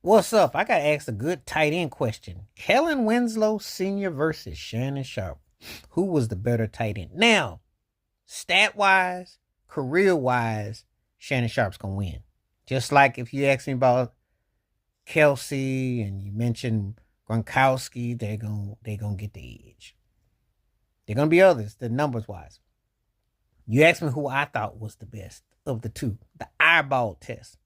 What's up? I got to ask a good tight end question. Kellen Winslow Sr. versus Shannon Sharpe. Who was the better tight end? Now, stat wise, career wise, Shannon Sharpe's going to win. Just like if you ask me about Kelsey and you mention Gronkowski, they're gonna get the edge. They're gonna be others, the numbers wise. You asked me who I thought was the best of the two, the eyeball test.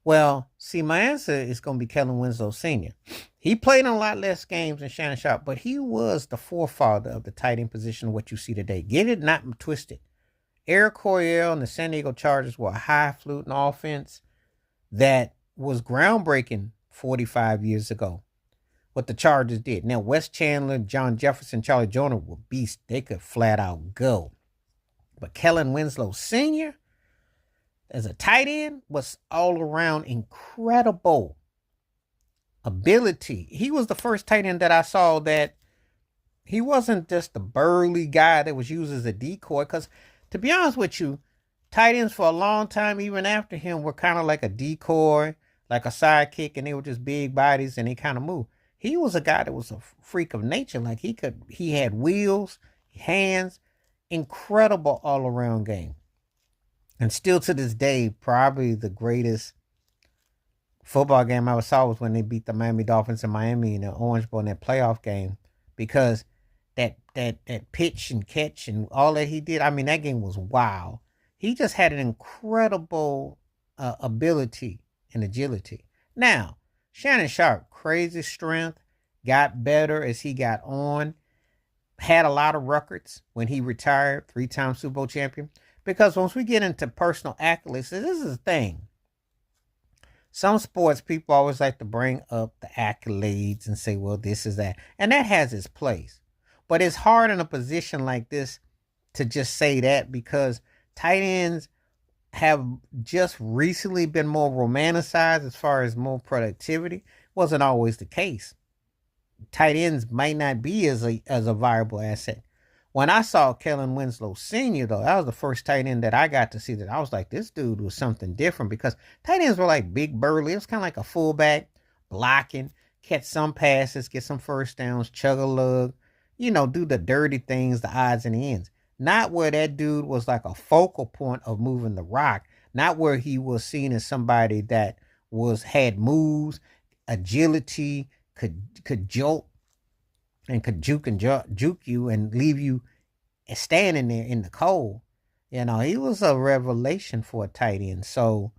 Well, see, my answer is going to be Kellen Winslow Sr. He played in a lot less games than Shannon Sharpe, but he was the forefather of the tight end position, what you see today. Get it not twisted. Eric Coryell and the San Diego Chargers were a high-fluting offense that was groundbreaking 45 years ago, what the Chargers did. Now, Wes Chandler, John Jefferson, Charlie Joyner were beasts. They could flat out go. But Kellen Winslow Sr., as a tight end, was all around incredible ability. He was the first tight end that I saw that he wasn't just a burly guy that was used as a decoy. Because to be honest with you, tight ends for a long time, even after him, were kind of like a decoy, like a sidekick, and they were just big bodies and they kind of moved. He was a guy that was a freak of nature. Like he had wheels, hands, incredible all around game. And still to this day, probably the greatest football game I ever saw was when they beat the Miami Dolphins in Miami in the Orange Bowl in that playoff game. Because that pitch and catch and all that he did, I mean, that game was wow. He just had an incredible ability and agility. Now, Shannon Sharpe, crazy strength, got better as he got on, had a lot of records when he retired, 3-time Super Bowl champion. Because once we get into personal accolades, this is the thing. Some sports people always like to bring up the accolades and say, well, this is that. And that has its place. But it's hard in a position like this to just say that because tight ends have just recently been more romanticized as far as more productivity. Wasn't always the case. Tight ends might not be as a viable asset. When I saw Kellen Winslow Sr., though, that was the first tight end that I got to see that I was like, this dude was something different because tight ends were like big burly. It was kind of like a fullback, blocking, catch some passes, get some first downs, chug a lug, do the dirty things, the odds and the ends. Not where that dude was like a focal point of moving the rock. Not where he was seen as somebody that had moves, agility, could jolt, and could juke you and leave you standing there in the cold. He was a revelation for a tight end. So,